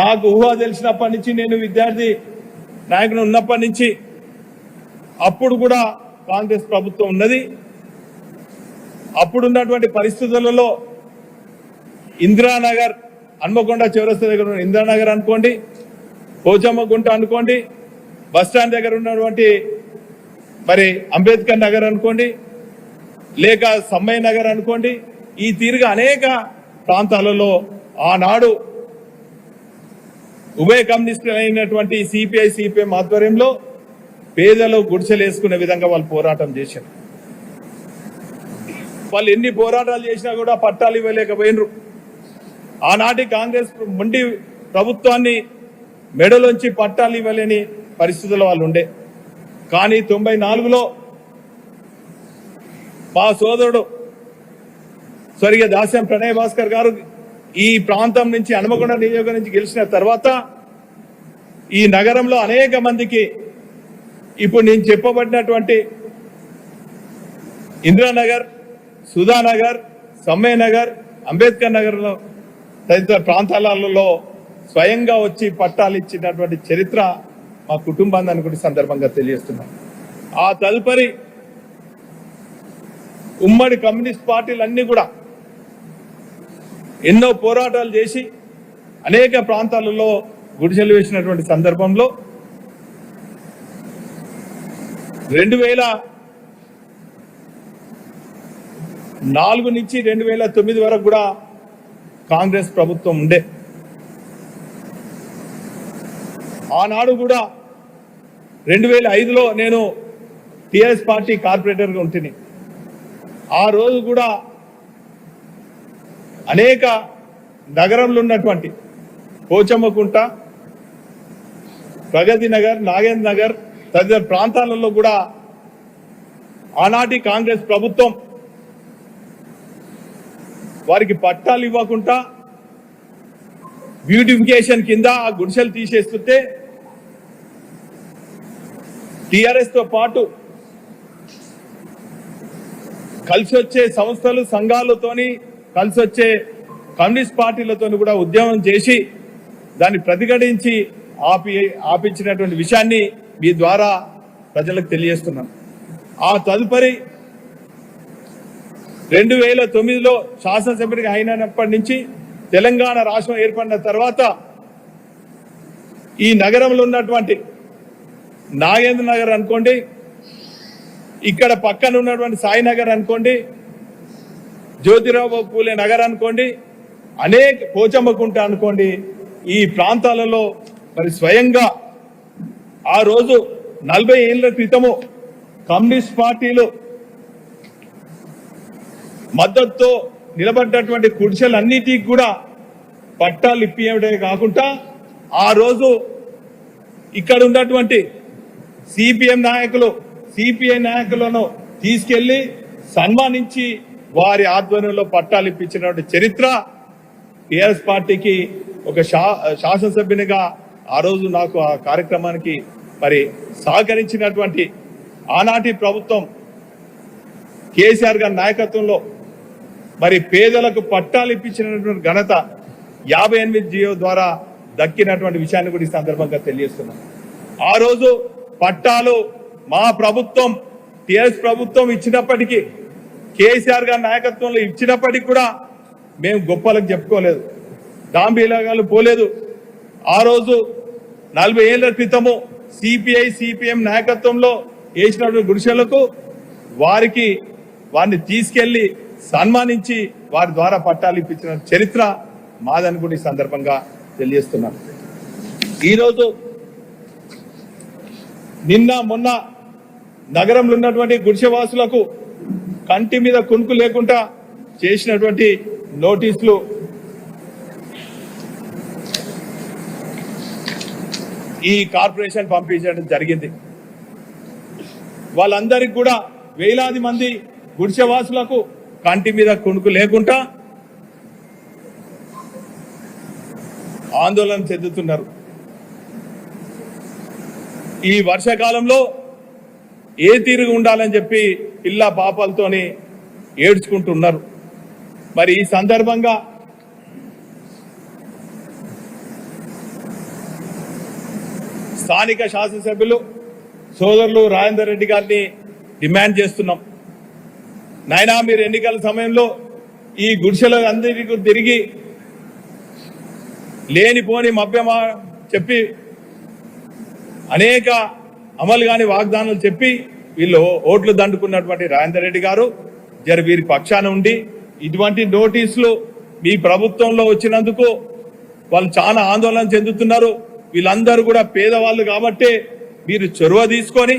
నాకు ఊహ తెలిసినప్పటి నుంచి, నేను విద్యార్థి నాయకుడు ఉన్నప్పటి నుంచి అప్పుడు కూడా కాంగ్రెస్ ప్రభుత్వం ఉన్నది. అప్పుడున్నటువంటి పరిస్థితులలో ఇందిరానగర్, హన్మకొండ చౌరస్తా దగ్గర ఉన్న ఇందిరానగర్ అనుకోండి, పోచమ్మ గుంట అనుకోండి, బస్టాండ్ దగ్గర ఉన్నటువంటి మరి అంబేద్కర్ నగర్ అనుకోండి, లేక సమ్మయ్య నగర్ అనుకోండి, ఈ తీరుగా అనేక ప్రాంతాలలో ఆనాడు ఉభయ కమ్యూనిస్టులు అయినటువంటి సిపిఐ సిపిఎం ఆధ్వర్యంలో పేదలు గుడిసెలు వేసుకునే విధంగా వాళ్ళు పోరాటం చేశారు. వాళ్ళు ఎన్ని పోరాటాలు చేసినా కూడా పట్టాలు ఇవ్వలేకపోయినరు. ఆనాటి కాంగ్రెస్ మొండి ప్రభుత్వాన్ని మెడలోంచి పట్టాలు ఇవ్వలేని పరిస్థితుల్లో వాళ్ళు ఉండే. కానీ 94లో మా సోదరుడు స్వర్గీయ దాస్యం ప్రణయ్ భాస్కర్ గారు ఈ ప్రాంతం నుంచి, హన్మకొండ నియోజకవర్గం నుంచి గెలిచిన తర్వాత ఈ నగరంలో అనేక మందికి ఇప్పుడు నేను చెప్పబడినటువంటి ఇందిరానగర్, సుధానగర్, సమ్మయ్య నగర్, అంబేద్కర్ నగర్లో తదితర ప్రాంతాలలో స్వయంగా వచ్చి పట్టాలు ఇచ్చినటువంటి చరిత్ర మా కుటుంబాన్ని అనుకునే సందర్భంగా తెలియజేస్తున్నాం. ఆ తదుపరి ఉమ్మడి కమ్యూనిస్ట్ పార్టీలన్నీ కూడా ఎన్నో పోరాటాలు చేసి అనేక ప్రాంతాలలో గుడిసెలు వేసినటువంటి సందర్భంలో 2004 నుంచి 2009 వరకు కూడా కాంగ్రెస్ ప్రభుత్వం ఉండే. ఆనాడు కూడా 2005లో నేను టిఆర్ఎస్ పార్టీ కార్పొరేటర్గా ఉంటుంది. ఆ రోజు కూడా అనేక నగరంలో ఉన్నటువంటి పోచమ్మకుంట, ప్రగతి నగర్, నాగేంద్ర నగర్ తదితర ప్రాంతాలలో కూడా ఆనాటి కాంగ్రెస్ ప్రభుత్వం వారికి పట్టాలు ఇవ్వకుండా బ్యూటిఫికేషన్ కింద ఆ గుడిసెలు తీసేస్తుంటే టిఆర్ఎస్ తో పాటు కలిసి వచ్చే సంస్థలు, సంఘాలతోని కలిసి వచ్చే కమ్యూనిస్ట్ పార్టీలతో కూడా ఉద్యమం చేసి దాన్ని ప్రతిఘటించి ఆపించినటువంటి విషయాన్ని మీ ద్వారా ప్రజలకు తెలియజేస్తున్నాను. ఆ తదుపరి 2009లో శాసనసభ్యుడిగా అయినప్పటి నుంచి తెలంగాణ రాష్ట్రం ఏర్పడిన తర్వాత ఈ నగరంలో ఉన్నటువంటి నాగేంద్ర నగర్ అనుకోండి, ఇక్కడ పక్కన ఉన్నటువంటి సాయినగర్ అనుకోండి, జ్యోతిరావు పూలే నగర్ అనుకోండి, అనేక పోచమ్మకుంట అనుకోండి, ఈ ప్రాంతాలలో మరి స్వయంగా ఆ రోజు 40 ఏళ్ల క్రితము కమ్యూనిస్ట్ పార్టీలు మద్దతుతో నిలబడ్డటువంటి గుడిసెలన్నిటికి కూడా పట్టాలు ఇప్పియడమే కాకుండా ఆ రోజు ఇక్కడ ఉన్నటువంటి సిపిఎం నాయకులు, సిపిఐ నాయకులను తీసుకెళ్లి సన్మానించి వారి ఆధ్వర్యంలో పట్టాలు ఇప్పించినటువంటి చరిత్ర టిఆర్ఎస్ పార్టీకి ఒక శాసనసభ్యునిగా ఆ రోజు నాకు ఆ కార్యక్రమానికి మరి సహకరించినటువంటి ఆనాటి ప్రభుత్వం కేసీఆర్ గారి నాయకత్వంలో మరి పేదలకు పట్టాలు ఇప్పించినటువంటి ఘనత 58 జియో ద్వారా దక్కినటువంటి విషయాన్ని కూడా ఈ సందర్భంగా తెలియజేస్తున్నాం. ఆ రోజు పట్టాలు మా ప్రభుత్వం, టిఆర్ఎస్ ప్రభుత్వం ఇచ్చినప్పటికీ, కేసీఆర్ గారి నాయకత్వంలో ఇచ్చినప్పటికీ కూడా మేము గొప్పలకు చెప్పుకోలేదు, దాంబీలాగాలు పోలేదు. ఆ రోజు 40 ఏళ్ల క్రితము సిపిఐ సిపిఎం నాయకత్వంలో వేసినటువంటి గుడిసెలకు వారిని తీసుకెళ్లి సన్మానించి వారి ద్వారా పట్టాలు ఇప్పించిన చరిత్ర మాదని కూడా ఈ సందర్భంగా తెలియజేస్తున్నాను. ఈరోజు నిన్న మొన్న నగరంలో ఉన్నటువంటి గుడిసెవాసులకు కంటి మీద కునుకు లేకుండా చేసినటువంటి నోటీసులు ఈ కార్పొరేషన్ పంపించడం జరిగింది. వాళ్ళందరికీ కూడా వేలాది మంది గుడిసెవాసులకు కంటి మీద కునుకు లేకుండా ఆందోళన చెందుతున్నారు. ఈ వర్షాకాలంలో ఏ తీరుగా ఉండాలని చెప్పి పిల్ల పాపాలతోని ఏడ్చుకుంటున్నారు. మరి ఈ సందర్భంగా స్థానిక శాసనసభ్యులు సోదరులు రాజేందర్ రెడ్డి గారిని డిమాండ్ చేస్తున్నాం. నాయనా, మీరు ఎన్నికల సమయంలో ఈ గుడిసెలో అందరికీ తిరిగి లేనిపోని మభ్యమా చెప్పి అనేక అమలు కాని వాగ్దానాలు చెప్పి వీళ్ళు ఓట్లు దండుకున్నటువంటి రాజేందర్ రెడ్డి గారు వీరి పక్షాన ఉండి ఇటువంటి నోటీసులు మీ ప్రభుత్వంలో వచ్చినందుకు వాళ్ళు చాలా ఆందోళన చెందుతున్నారు. వీళ్ళందరూ కూడా పేదవాళ్ళు కాబట్టి మీరు చొరవ తీసుకొని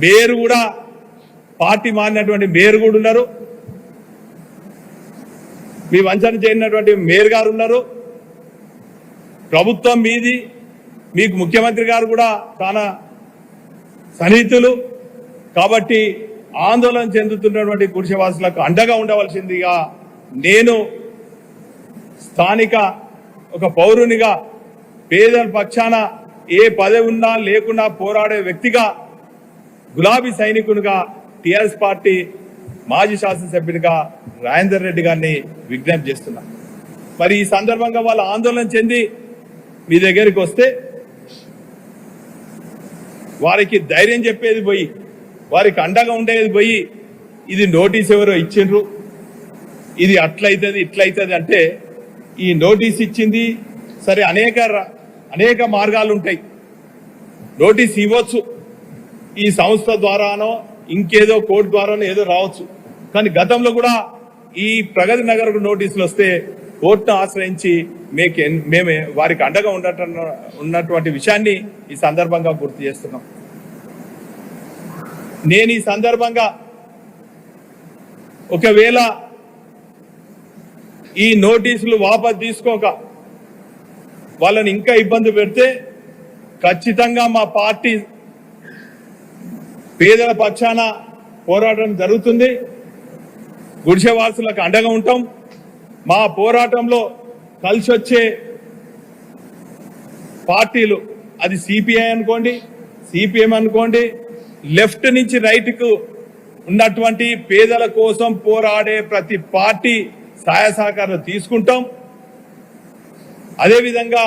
మేయర్ కూడా పార్టీ మారినటువంటి మేయర్ కూడా ఉన్నారు, మీ వంచన చేయనటువంటి మేయర్ గారు ఉన్నారు, ప్రభుత్వం మీది, మీకు ముఖ్యమంత్రి గారు కూడా చాలా సన్నిహితులు కాబట్టి ఆందోళన చెందుతున్నటువంటి గుడిసెవాసులకు అండగా ఉండవలసిందిగా నేను స్థానిక ఒక పౌరునిగా పేదల పక్షాన ఏ పదవి ఉన్నా లేకున్నా పోరాడే వ్యక్తిగా గులాబీ సైనికునిగా టిఆర్ఎస్ పార్టీ మాజీ శాసనసభ్యునిగా రాజేందర్ రెడ్డి గారిని విజ్ఞప్తి చేస్తున్నా. మరి ఈ సందర్భంగా వాళ్ళు ఆందోళన చెంది మీ దగ్గరికి వస్తే వారికి ధైర్యం చెప్పేది పోయి, వారికి అండగా ఉండేది పోయి, ఇది నోటీస్ ఎవరో ఇచ్చిండ్రు, ఇది అట్లయితుంది ఇట్లయితుంది అంటే, ఈ నోటీస్ ఇచ్చింది సరే, అనేక మార్గాలు ఉంటాయి. నోటీస్ ఇవ్వచ్చు, ఈ సంస్థ ద్వారానో ఇంకేదో కోర్టు ద్వారానో ఏదో రావచ్చు. కానీ గతంలో కూడా ఈ ప్రగతి నగర్ నోటీసులు వస్తే కోర్టును ఆశ్రయించి మేమే వారికి అండగా ఉన్నటువంటి విషయాన్ని ఈ సందర్భంగా గుర్తు చేస్తున్నాం. నేను ఈ సందర్భంగా ఒకవేళ ఈ నోటీసులు వాపసు తీసుకోక వాళ్ళని ఇంకా ఇబ్బంది పెడితే ఖచ్చితంగా మా పార్టీ పేదల పక్షాన పోరాటం జరుగుతుంది, గుడిసెవాసులకు అండగా ఉంటాం. మా పోరాటంలో కలిసి వచ్చే పార్టీలు, అది సిపిఐ అనుకోండి, సిపిఎం అనుకోండి, లెఫ్ట్ నుంచి రైట్ కు ఉన్నటువంటి పేదల కోసం పోరాడే ప్రతి పార్టీ సహాయ సహకారాలు తీసుకుంటాం. అదేవిధంగా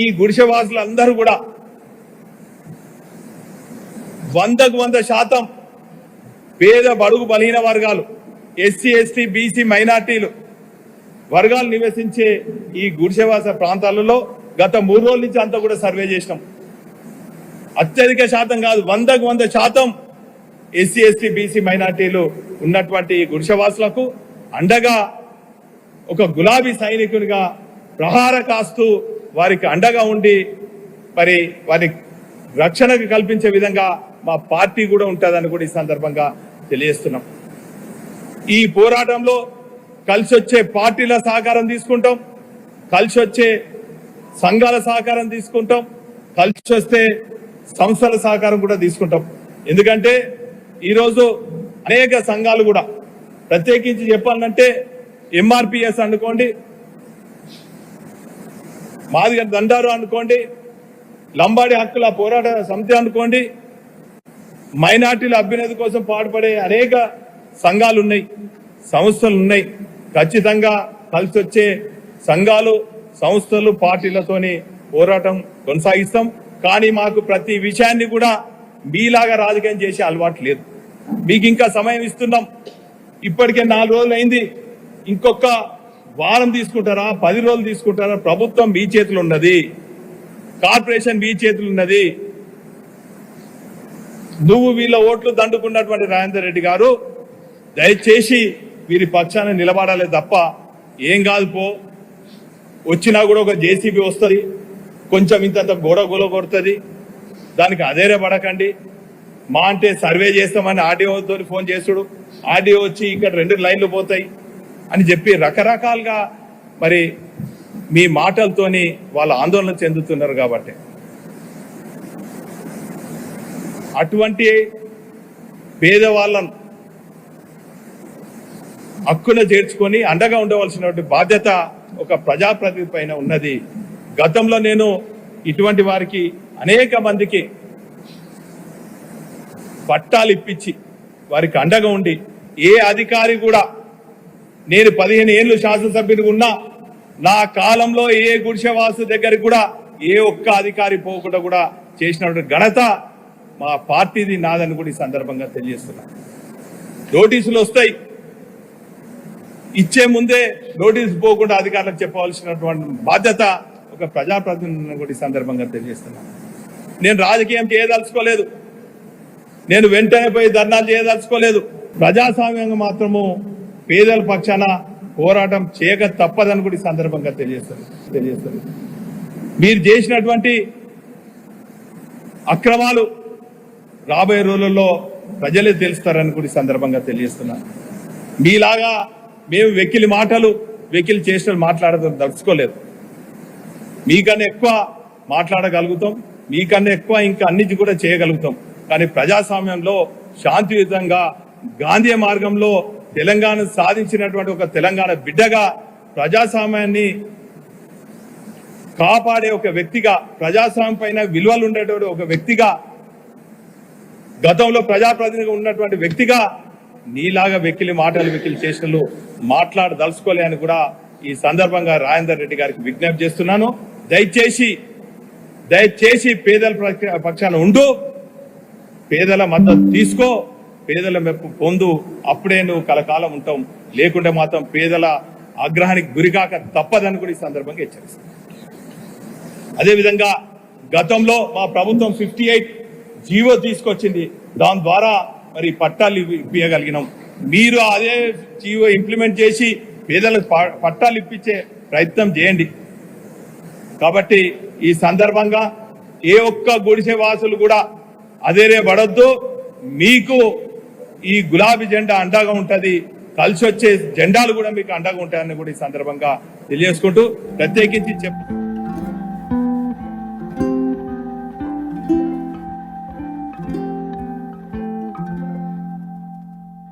ఈ గుడిసెవాసులందరూ కూడా 100% పేద బడుగు బలహీన వర్గాలు, ఎస్సీ ఎస్టీ బీసీ మైనార్టీలు వర్గాలు నివసించే ఈ గుడిసెవాస ప్రాంతాలలో గత 3 రోజుల నుంచి అంతా కూడా సర్వే చేసినాం. అత్యధిక శాతం కాదు, 100% ఎస్సీ ఎస్టీ బీసీ మైనార్టీలు ఉన్నటువంటి గుడిసెవాసులకు అండగా ఒక గులాబీ సైనికునిగా ప్రహార కాస్తూ వారికి అండగా ఉండి మరి వారి రక్షణకు కల్పించే విధంగా మా పార్టీ కూడా ఉంటుందని కూడా ఈ సందర్భంగా తెలియజేస్తున్నాం. ఈ పోరాటంలో కలిసి వచ్చే పార్టీల సహకారం తీసుకుంటాం, కలిసి వచ్చే సంఘాల సహకారం తీసుకుంటాం, కలిసి వస్తే సంస్థల సహకారం కూడా తీసుకుంటాం. ఎందుకంటే ఈరోజు అనేక సంఘాలు కూడా, ప్రత్యేకించి చెప్పాలంటే ఎంఆర్పిఎస్ అనుకోండి, మాదిగ దండారు అనుకోండి, లంబాడి హక్కుల పోరాట సమితి అనుకోండి, మైనార్టీల అభ్యున్నతి కోసం పాటుపడే అనేక సంఘాలు ఉన్నాయి, సంస్థలు ఉన్నాయి. ఖచ్చితంగా కలిసి వచ్చే సంఘాలు, సంస్థలు, పార్టీలతోని పోరాటం కొనసాగిస్తాం. కానీ మాకు ప్రతి విషయాన్ని కూడా మీలాగా రాజకీయం చేసే అలవాటు లేదు. మీకు ఇంకా సమయం ఇస్తున్నాం. ఇప్పటికే 4 రోజులు అయింది, ఇంకొక వారం తీసుకుంటారా, 10 రోజులు తీసుకుంటారా? ప్రభుత్వం మీ చేతులు ఉన్నది, కార్పొరేషన్ మీ చేతులు ఉన్నది. నువ్వు వీళ్ళ ఓట్లు దండుకున్నటువంటి రాజేందర్ రెడ్డి గారు దయచేసి వీరి పక్షాన నిలబడాలి తప్ప ఏం కాదు పో, వచ్చినా కూడా ఒక జేసీబీ వస్తుంది, కొంచెం ఇంత గోడ కొడుతుంది, దానికి అదేరే పడకండి. మా అంటే సర్వే చేస్తామని ఆర్డీఓతో ఫోన్ చేసుడు, ఆర్డీఓ వచ్చి ఇక్కడ 2 లైన్లు పోతాయి అని చెప్పి రకరకాలుగా మరి మీ మాటలతోని వాళ్ళు ఆందోళన చెందుతున్నారు. కాబట్టి అటువంటి పేదవాళ్ళను హక్కున చేర్చుకొని అండగా ఉండవలసినటువంటి బాధ్యత ఒక ప్రజాప్రతినిధి పైన ఉన్నది. గతంలో నేను ఇటువంటి వారికి అనేక మందికి పట్టాలు ఇప్పించి వారికి అండగా ఉండి, ఏ అధికారి కూడా, నేను 15 ఏళ్ళు శాసనసభ్యునిగా ఉన్నా, నా కాలంలో ఏ గుడిసెవాసు దగ్గరికి కూడా ఏ ఒక్క అధికారి పోకుండా కూడా చేసినటువంటి ఘనత మా పార్టీది నాదని కూడా ఈ సందర్భంగా తెలియజేస్తున్నా. నోటీసులు వస్తాయి, ఇచ్చే ముందే నోటీసు పోకుండా అధికారులకు చెప్పవలసినటువంటి బాధ్యత ఒక ప్రజాప్రతినిధిని కూడా ఈ సందర్భంగా తెలియజేస్తున్నా. నేను రాజకీయం చేయదలుచుకోలేదు, నేను వెంటనే పోయి ధర్నాలు చేయదలుచుకోలేదు. ప్రజాస్వామ్యంగా మాత్రము పేదల పక్షాన పోరాటం చేయక తప్పదని కూడా ఈ సందర్భంగా తెలియజేస్తారు. మీరు చేసినటువంటి అక్రమాలు రాబోయే రోజుల్లో ప్రజలే తెలుస్తారని కూడా ఈ సందర్భంగా తెలియజేస్తున్నారు. మీలాగా మేము వెకిలి మాటలు వెకిలి చేష్టలు మాట్లాడడం దలుచుకోలేదు. మీకన్నా ఎక్కువ మాట్లాడగలుగుతాం, మీకన్నా ఎక్కువ ఇంకా అన్నిటి కూడా చేయగలుగుతాం. కానీ ప్రజాస్వామ్యంలో శాంతియుతంగా గాంధీ మార్గంలో తెలంగాణ సాధించినటువంటి ఒక తెలంగాణ బిడ్డగా ప్రజాస్వామ్యాన్ని కాపాడే ఒక వ్యక్తిగా, ప్రజాస్వామ్యం పైన విలువలు ఉండేటువంటి ఒక వ్యక్తిగా, గతంలో ప్రజాప్రతినిధిగా ఉన్నటువంటి వ్యక్తిగా నీలాగా వెకిలి మాటలు వెకిలి చేష్టలు మాట్లాడదలుచుకోలే అని కూడా ఈ సందర్భంగా రాజేందర్ రెడ్డి గారికి విజ్ఞప్తి చేస్తున్నాను. దయచేసి పేదల పక్షాన ఉండు, పేదల మద్దతు తీసుకో, పేదల మెప్పు పొందు. అప్పుడే నువ్వు కలకాలం ఉంటాం. లేకుంటే మాత్రం పేదల ఆగ్రహానికి గురికాక తప్పదని కూడా ఈ సందర్భంగా హెచ్చరిస్తాను. అదేవిధంగా గతంలో మా ప్రభుత్వం 58 జీవో తీసుకొచ్చింది. దాని ద్వారా మరి పట్టాలు ఇప్పించగలిగినాం. మీరు అదే జీవో ఇంప్లిమెంట్ చేసి పేదలకు పట్టాలు ఇప్పించే ప్రయత్నం చేయండి. కాబట్టి ఈ సందర్భంగా ఏ ఒక్క గుడిసె వాసులు కూడా అదేరే పడొద్దు. మీకు ఈ గులాబీ జెండా అండగా ఉంటది, కలిసి వచ్చే జెండాలు కూడా మీకు అండగా ఉంటాయని కూడా ఈ సందర్భంగా తెలియజేసుకుంటూ ప్రత్యేకించి